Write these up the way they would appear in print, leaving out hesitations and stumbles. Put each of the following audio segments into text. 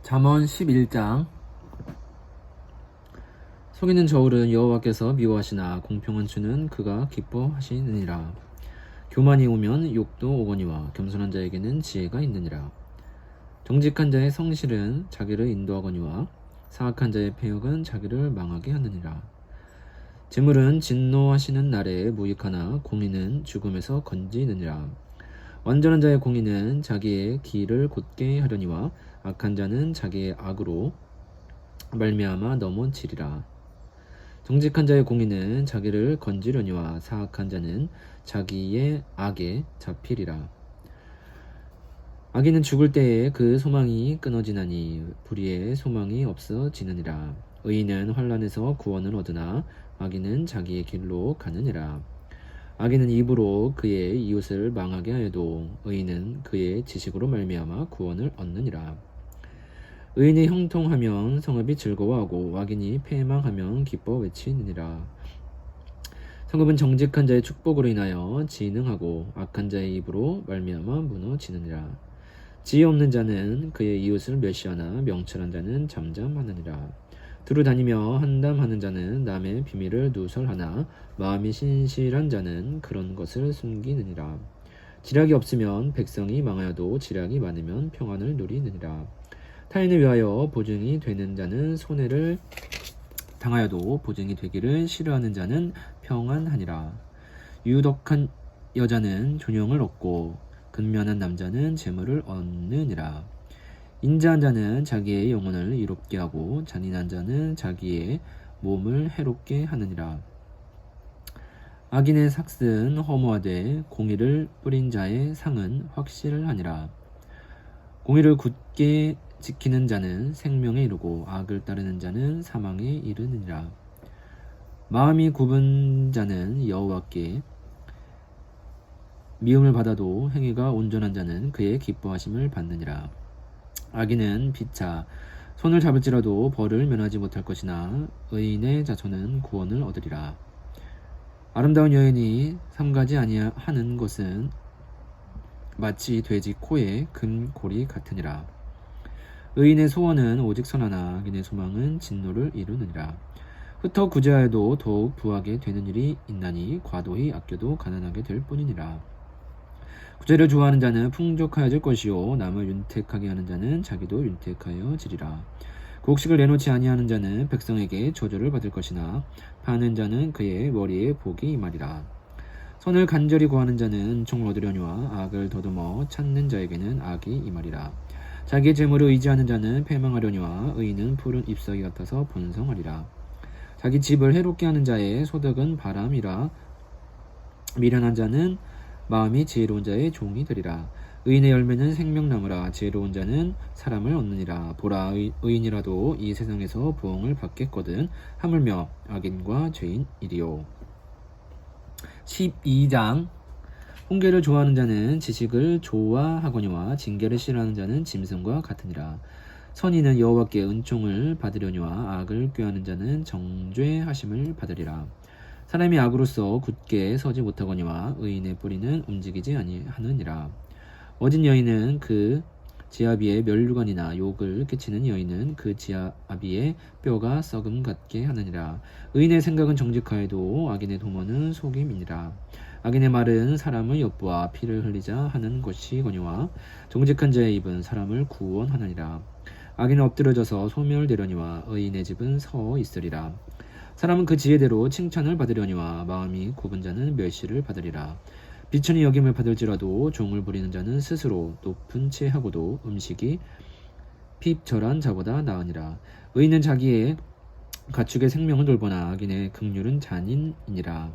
잠언 11장. 속이는 저울은 여호와께서 미워하시나 공평한 주는 그가 기뻐하시느니라. 교만이 오면 욕도 오거니와 겸손한 자에게는 지혜가 있느니라. 정직한 자의 성실은 자기를 인도하거니와 사악한 자의 패역은 자기를 망하게 하느니라. 재물은 진노하시는 날에 무익하나 공의는 죽음에서 건지느니라. 완전한 자의 공의는 자기의 길을 곧게 하려니와 악한 자는 자기의 악으로 말미암아 넘어지리라. 정직한 자의 공의는 자기를 건지려니와 사악한 자는 자기의 악에 잡히리라. 악인은 죽을 때에 그 소망이 끊어지나니 불의의 소망이 없어지느니라. 의인은 환난에서 구원을 얻으나 악인은 자기의 길로 가느니라. 악인은 입으로 그의 이웃을 망하게 하여도 의인은 그의 지식으로 말미암아 구원을 얻느니라. 의인이 형통하면 성읍이 즐거워하고 악인이 패망하면 기뻐 외치느니라. 성읍은 정직한 자의 축복으로 인하여 진흥하고 악한 자의 입으로 말미암아 무너지느니라. 지혜 없는 자는 그의 이웃을 멸시하나 명철한 자는 잠잠하느니라. 두루 다니며 한담하는 자는 남의 비밀을 누설하나 마음이 신실한 자는 그런 것을 숨기느니라. 지략이 없으면 백성이 망하여도 지략이 많으면 평안을 누리느니라. 타인을 위하여 보증이 되는 자는 손해를 당하여도 보증이 되기를 싫어하는 자는 평안하니라. 유덕한 여자는 존영을 얻고 근면한 남자는 재물을 얻느니라. 인자한 자는 자기의 영혼을 이롭게 하고 잔인한 자는 자기의 몸을 해롭게 하느니라. 악인의 삭은 허무하되 공의를 뿌린 자의 상은 확실하니라. 공의를 굳게 지키는 자는 생명에 이르고 악을 따르는 자는 사망에 이르느니라. 마음이 굽은 자는 여호와께 미움을 받아도 행위가 온전한 자는 그의 기뻐하심을 받느니라. 악인은 비차 손을 잡을지라도 벌을 면하지 못할 것이나 의인의 자손은 구원을 얻으리라. 아름다운 여인이 삼가지 아니하는 것은 마치 돼지 코에 금고리 같으니라. 의인의 소원은 오직 선하나 악인의 소망은 진노를 이루느니라. 흩어 구제하여도 더욱 부하게 되는 일이 있나니 과도히 아껴도 가난하게 될 뿐이니라. 구제를 좋아하는 자는 풍족하여질 것이요 남을 윤택하게 하는 자는 자기도 윤택하여지리라. 곡식을 내놓지 아니하는 자는 백성에게 저주를 받을 것이나 파는 자는 그의 머리에 복이 임하리라. 선을 간절히 구하는 자는 은총을 얻으려니와 악을 더듬어 찾는 자에게는 악이 임하리라. 자기의 재물을 의지하는 자는 패망하려니와 의인은 푸른 잎사귀 같아서 번성하리라. 자기 집을 해롭게 하는 자의 소득은 바람이라. 미련한 자는 마음이 지혜로운 자의 종이 되리라. 의인의 열매는 생명나무라. 지혜로운 자는 사람을 얻느니라. 보라, 의인이라도 이 세상에서 부흥을 받겠거든 하물며 악인과 죄인이리요. 12장. 훈계를 좋아하는 자는 지식을 좋아하거니와 징계를 싫어하는 자는 짐승과 같으니라. 선인은 여호와께 은총을 받으려니와 악을 꾀하는 자는 정죄하심을 받으리라. 사람이 악으로서 굳게 서지 못하거니와 의인의 뿌리는 움직이지 아니하느니라. 어진 여인은 그 지아비의 멸류관이나 욕을 끼치는 여인은 그 지아비의 뼈가 썩음 같게 하느니라. 의인의 생각은 정직하여도 악인의 도모는 속임이니라. 악인의 말은 사람을 엿보아 피를 흘리자 하는 것이거니와 정직한 자의 입은 사람을 구원하느니라. 악인은 엎드려져서 소멸되려니와 의인의 집은 서 있으리라. 사람은 그 지혜대로 칭찬을 받으려니와 마음이 굽은 자는 멸시를 받으리라. 비천히 여김을 받을지라도 종을 부리는 자는 스스로 높은 채 하고도 음식이 핍절한 자보다 나으니라. 의인은 자기의 가축의 생명을 돌보나 악인의 긍휼은 잔인이니라.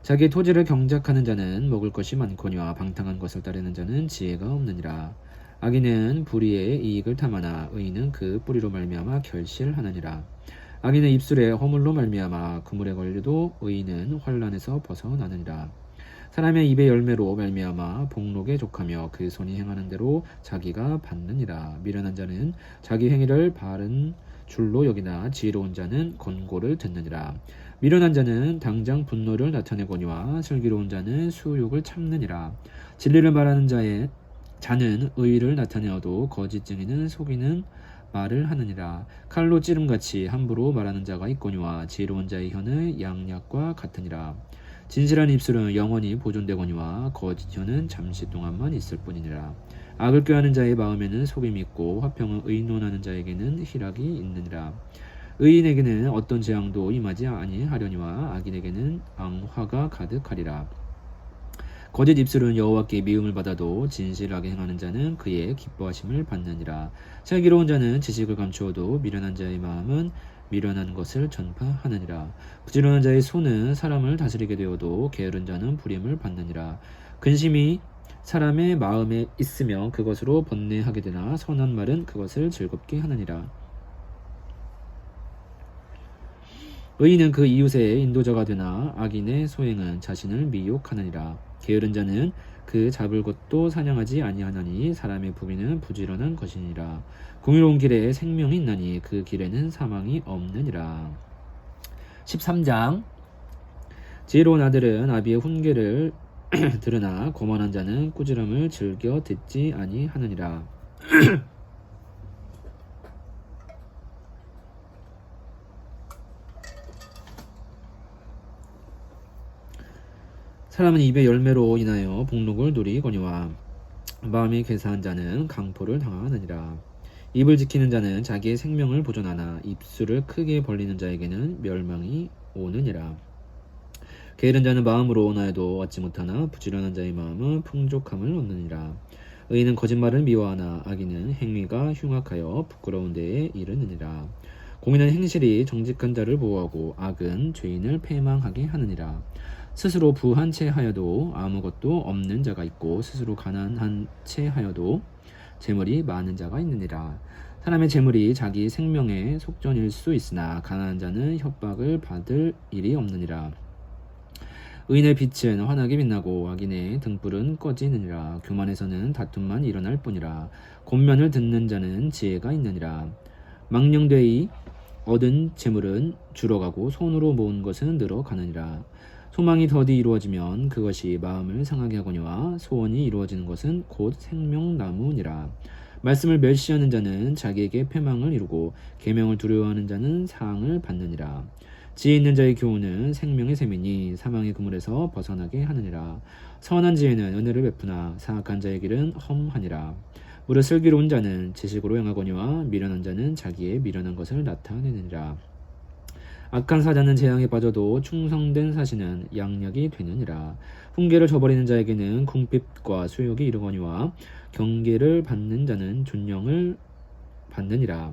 자기의 토지를 경작하는 자는 먹을 것이 많거니와 방탕한 것을 따르는 자는 지혜가 없느니라. 악인은 불의의 이익을 탐하나 의인은 그 뿌리로 말미암아 결실하느니라. 악인의 입술에 허물로 말미암아 그물에 걸려도 의인은 환난에서 벗어나느니라. 사람의 입의 열매로 말미암아 복록에 족하며 그 손이 행하는 대로 자기가 받느니라. 미련한 자는 자기 행위를 바른 줄로 여기나 지혜로운 자는 권고를 듣느니라. 미련한 자는 당장 분노를 나타내거니와 슬기로운 자는 수욕을 참느니라. 진리를 말하는 자의 자는 의를 나타내어도 거짓 증인은 속이는 말을 하느니라. 칼로 찌름같이 함부로 말하는 자가 있거니와 지혜로운 자의 혀는 양약과 같으니라. 진실한 입술은 영원히 보존되거니와 거짓 혀는 잠시 동안만 있을 뿐이니라. 악을 꾀하는 자의 마음에는 속임이 있고 화평을 의논하는 자에게는 희락이 있느니라. 의인에게는 어떤 재앙도 임하지 아니하려니와 악인에게는 앙화가 가득하리라. 거짓 입술은 여호와께 미움을 받아도 진실하게 행하는 자는 그의 기뻐하심을 받느니라. 슬기로운 자는 지식을 감추어도 미련한 자의 마음은 미련한 것을 전파하느니라. 부지런한 자의 손은 사람을 다스리게 되어도 게으른 자는 부림을 받느니라. 근심이 사람의 마음에 있으며 그것으로 번뇌하게 되나 선한 말은 그것을 즐겁게 하느니라. 의인은 그 이웃의 인도자가 되나 악인의 소행은 자신을 미혹하느니라. 게으른 자는 그 잡을 것도 사냥하지 아니하나니 사람의 부비는 부지런한 것이니라. 공의로운 길에 생명이 있나니 그 길에는 사망이 없느니라. 13장. 지혜로운 아들은 아비의 훈계를 들으나 거만한 자는 꾸지람을 즐겨 듣지 아니하느니라. 사람은 입의 열매로 인하여 복록을 누리거니와 마음이 괴사한 자는 강포를 당하느니라. 입을 지키는 자는 자기의 생명을 보존하나 입술을 크게 벌리는 자에게는 멸망이 오느니라. 게으른 자는 마음으로 원하여도 얻지 못하나 부지런한 자의 마음은 풍족함을 얻느니라. 의인은 거짓말을 미워하나 악인은 행위가 흉악하여 부끄러운 데에 이르느니라. 공의는 행실이 정직한 자를 보호하고 악은 죄인을 패망하게 하느니라. 스스로 부한 채 하여도 아무것도 없는 자가 있고 스스로 가난한 채 하여도 재물이 많은 자가 있느니라. 사람의 재물이 자기 생명의 속전일 수 있으나 가난한 자는 협박을 받을 일이 없느니라. 의인의 빛은 환하게 빛나고 악인의 등불은 꺼지느니라. 교만에서는 다툼만 일어날 뿐이라. 권면을 듣는 자는 지혜가 있느니라. 망령되이 얻은 재물은 줄어가고 손으로 모은 것은 늘어가느니라. 소망이 더디 이루어지면 그것이 마음을 상하게 하거니와 소원이 이루어지는 것은 곧 생명나무니라. 말씀을 멸시하는 자는 자기에게 패망을 이루고 계명을 두려워하는 자는 사항을 받느니라. 지혜 있는 자의 교훈은 생명의 셈이니 사망의 그물에서 벗어나게 하느니라. 선한 지혜는 은혜를 베푸나 사악한 자의 길은 험하니라. 무릇 슬기로운 자는 지식으로 행하거니와 미련한 자는 자기의 미련한 것을 나타내느니라. 악한 사자는 재앙에 빠져도 충성된 사신은 양약이 되느니라. 훈계를 저버리는 자에게는 궁핍과 수욕이 이르거니와 경계를 받는 자는 존령을 받느니라.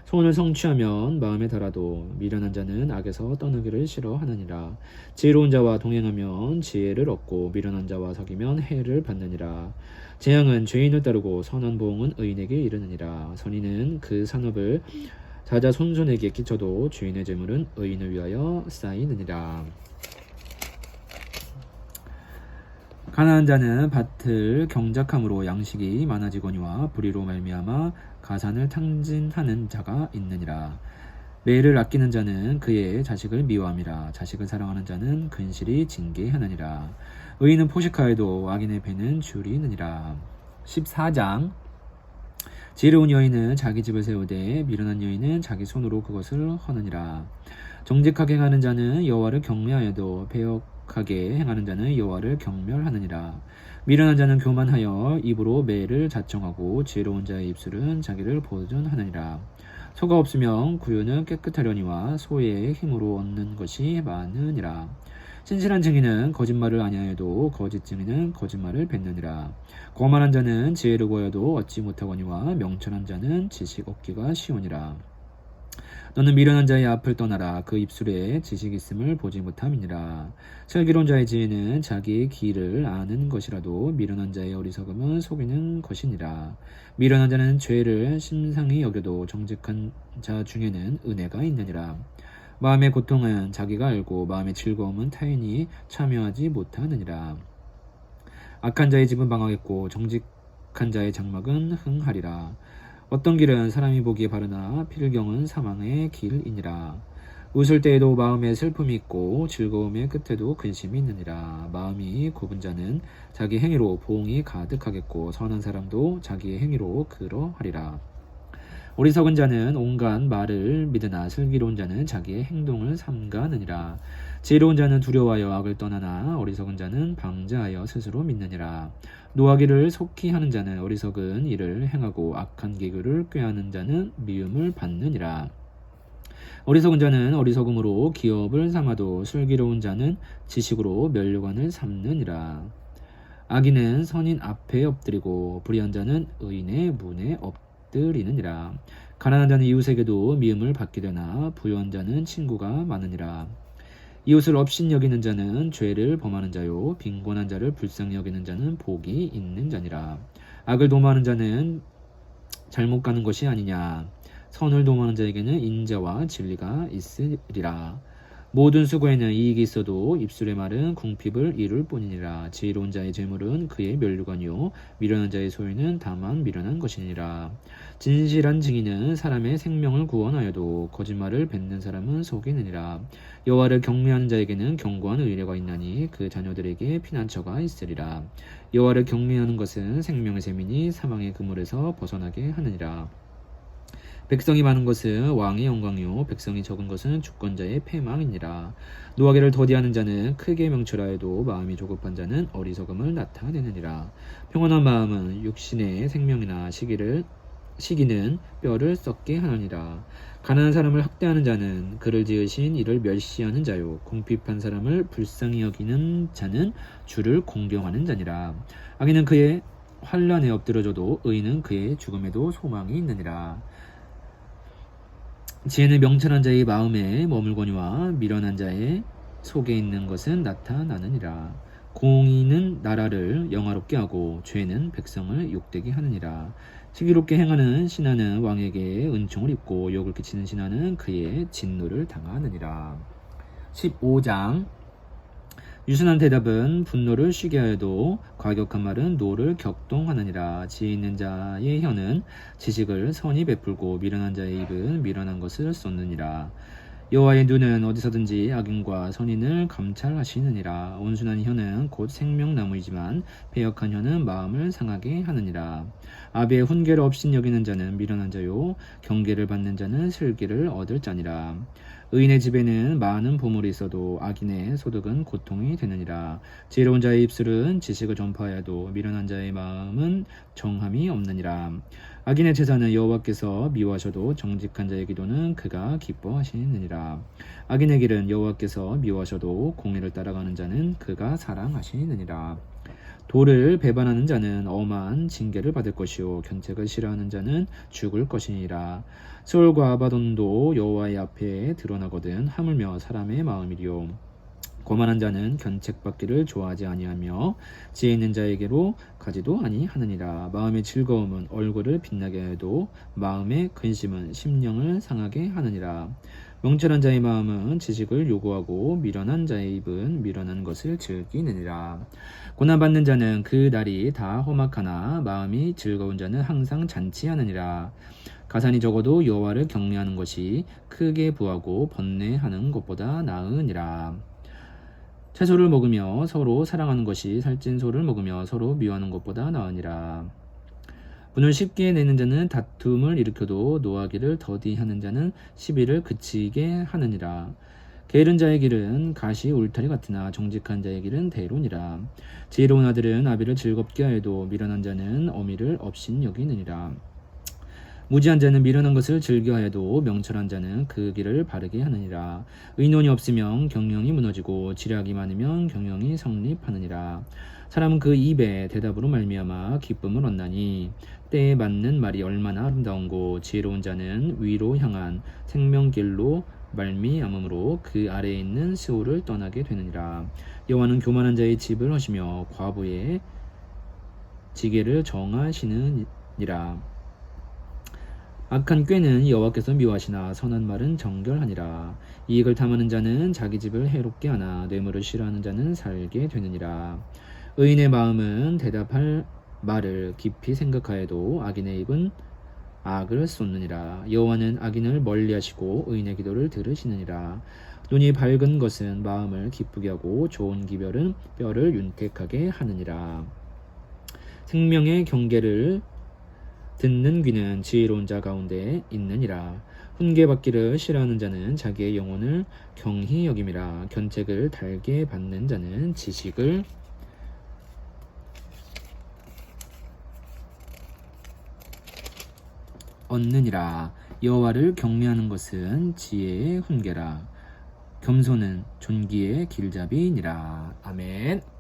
소원을 성취하면 마음에 달아도 미련한 자는 악에서 떠나기를 싫어하느니라. 지혜로운 자와 동행하면 지혜를 얻고 미련한 자와 사귀면 해를 받느니라. 재앙은 죄인을 따르고 선한 보응은 의인에게 이르느니라. 선인은 그 산업을 자자손손에게 끼쳐도 주인의 재물은 의인을 위하여 쌓이느니라. 가난한 자는 밭을 경작함으로 양식이 많아지거니와 불의로 말미암아 가산을 탕진하는 자가 있느니라. 매를 아끼는 자는 그의 자식을 미워함이라. 자식을 사랑하는 자는 근실이 징계하느니라. 의인은 포식하여도 악인의 배는 줄이느니라. 14장. 지혜로운 여인은 자기 집을 세우되 미련한 여인은 자기 손으로 그것을 허느니라. 정직하게 행하는 자는 여호와를 경외하여도 배역하게 행하는 자는 여호와를 경멸하느니라. 미련한 자는 교만하여 입으로 매를 자청하고 지혜로운 자의 입술은 자기를 보존하느니라. 소가 없으면 구유는 깨끗하려니와 소의 힘으로 얻는 것이 많으니라. 신실한 증인은 거짓말을 아니하여도 거짓 증인은 거짓말을 뱉느니라. 거만한 자는 지혜를 구하여도 얻지 못하거니와 명철한 자는 지식 얻기가 쉬우니라. 너는 미련한 자의 앞을 떠나라. 그 입술에 지식 있음을 보지 못함이니라. 슬기로운 자의 지혜는 자기의 길을 아는 것이라도 미련한 자의 어리석음은 속이는 것이니라. 미련한 자는 죄를 심상히 여겨도 정직한 자 중에는 은혜가 있느니라. 마음의 고통은 자기가 알고 마음의 즐거움은 타인이 참여하지 못하느니라. 악한 자의 집은 망하겠고 정직한 자의 장막은 흥하리라. 어떤 길은 사람이 보기에 바르나 필경은 사망의 길이니라. 웃을 때에도 마음에 슬픔이 있고 즐거움의 끝에도 근심이 있느니라. 마음이 굽은 자는 자기 행위로 보응이 가득하겠고 선한 사람도 자기의 행위로 그러하리라. 어리석은 자는 온갖 말을 믿으나 슬기로운 자는 자기의 행동을 삼가느니라. 지혜로운 자는 두려워하여 악을 떠나나 어리석은 자는 방자하여 스스로 믿느니라. 노하기를 속히 하는 자는 어리석은 일을 행하고 악한 기교를 꾀하는 자는 미움을 받느니라. 어리석은 자는 어리석음으로 기업을 삼아도 슬기로운 자는 지식으로 면류관을 삼느니라. 악인은 선인 앞에 엎드리고 불의한 자는 의인의 문에 엎드리느니라. 가난한 자는 이웃에게도 미움을 받게 되나 부유한 자는 친구가 많으니라. 이웃을 업신여기는 자는 죄를 범하는 자요 빈곤한 자를 불쌍히 여기는 자는 복이 있는 자니라. 악을 도모하는 자는 잘못 가는 것이 아니냐. 선을 도모하는 자에게는 인자와 진리가 있으리라. 모든 수고에는 이익이 있어도 입술의 말은 궁핍을 이룰 뿐이니라. 지혜로운 자의 재물은 그의 면류관이요 미련한 자의 소유는 다만 미련한 것이니라. 진실한 증인은 사람의 생명을 구원하여도 거짓말을 뱉는 사람은 속이느니라. 여호와를 경외하는 자에게는 견고한 의뢰가 있나니 그 자녀들에게 피난처가 있으리라. 여호와를 경외하는 것은 생명의 셈이니 사망의 그물에서 벗어나게 하느니라. 백성이 많은 것은 왕의 영광이요 백성이 적은 것은 주권자의 패망이니라. 노하기를 더디하는 자는 크게 명철하여도 마음이 조급한 자는 어리석음을 나타내느니라. 평온한 마음은 육신의 생명이나 시기는 뼈를 썩게 하느니라. 가난한 사람을 학대하는 자는 그를 지으신 이를 멸시하는 자요 궁핍한 사람을 불쌍히 여기는 자는 주를 공경하는 자니라. 악인은 그의 환난에 엎드려져도 의인은 그의 죽음에도 소망이 있느니라. 지혜는 명철한 자의 마음에 머물거니와 미련한 자의 속에 있는 것은 나타나느니라. 공의는 나라를 영화롭게 하고 죄는 백성을 욕되게 하느니라. 슬기롭게 행하는 신하는 왕에게 은총을 입고 욕을 끼치는 신하는 그의 진노를 당하느니라. 15장 유순한 대답은 분노를 쉬게 하여도 과격한 말은 노를 격동하느니라. 지혜 있는 자의 혀는 지식을 선히 베풀고 미련한 자의 입은 미련한 것을 쏟느니라. 여호와의 눈은 어디서든지 악인과 선인을 감찰하시느니라. 온순한 혀는 곧 생명나무이지만 배역한 혀는 마음을 상하게 하느니라. 아비의 훈계를 업신여기는 자는 미련한 자요 경계를 받는 자는 슬기를 얻을 자니라. 의인의 집에는 많은 보물이 있어도 악인의 소득은 고통이 되느니라. 지혜로운 자의 입술은 지식을 전파하여도 미련한 자의 마음은 정함이 없느니라. 악인의 제사는 여호와께서 미워하셔도 정직한 자의 기도는 그가 기뻐하시느니라. 악인의 길은 여호와께서 미워하셔도 공의를 따라가는 자는 그가 사랑하시느니라. 도를 배반하는 자는 엄한 징계를 받을 것이요 견책을 싫어하는 자는 죽을 것이니라. 스올과 아바돈도 여호와의 앞에 드러나거든 하물며 사람의 마음이리요. 거만한 자는 견책받기를 좋아하지 아니하며 지혜 있는 자에게로 가지도 아니하느니라. 마음의 즐거움은 얼굴을 빛나게 해도 마음의 근심은 심령을 상하게 하느니라. 명철한 자의 마음은 지식을 요구하고 미련한 자의 입은 미련한 것을 즐기느니라. 고난받는 자는 그 날이 다 험악하나 마음이 즐거운 자는 항상 잔치하느니라. 가산이 적어도 여호와를 경외하는 것이 크게 부하고 번뇌하는 것보다 나으니라. 채소를 먹으며 서로 사랑하는 것이 살찐 소를 먹으며 서로 미워하는 것보다 나으니라. 분을 쉽게 내는 자는 다툼을 일으켜도 노하기를 더디하는 자는 시비를 그치게 하느니라. 게으른 자의 길은 가시 울타리 같으나 정직한 자의 길은 대로니라. 지혜로운 아들은 아비를 즐겁게 하여도 미련한 자는 어미를 업신여기느니라. 무지한 자는 미련한 것을 즐겨하여도 명철한 자는 그 길을 바르게 하느니라. 의논이 없으면 경영이 무너지고 지략이 많으면 경영이 성립하느니라. 사람은 그 입에 대답으로 말미암아 기쁨을 얻나니 때에 맞는 말이 얼마나 아름다운고 지혜로운 자는 위로 향한 생명길로 말미암음으로 그 아래에 있는 스올을 떠나게 되느니라. 여호와는 교만한 자의 집을 허시며 과부의 지게를 정하시느니라. 악한 꾀는 여호와께서 미워하시나 선한 말은 정결하니라. 이익을 탐하는 자는 자기 집을 해롭게 하나 뇌물을 싫어하는 자는 살게 되느니라. 의인의 마음은 대답할 말을 깊이 생각하여도 악인의 입은 악을 쏟느니라. 여호와는 악인을 멀리하시고 의인의 기도를 들으시느니라. 눈이 밝은 것은 마음을 기쁘게 하고 좋은 기별은 뼈를 윤택하게 하느니라. 생명의 경계를 듣는 귀는 지혜로운 자 가운데 있느니라. 훈계받기를 싫어하는 자는 자기의 영혼을 경히 여김이라. 견책을 달게 받는 자는 지식을 얻느니라. 여호와를 경외하는 것은 지혜의 훈계라. 겸손은 존귀의 길잡이니라. 아멘.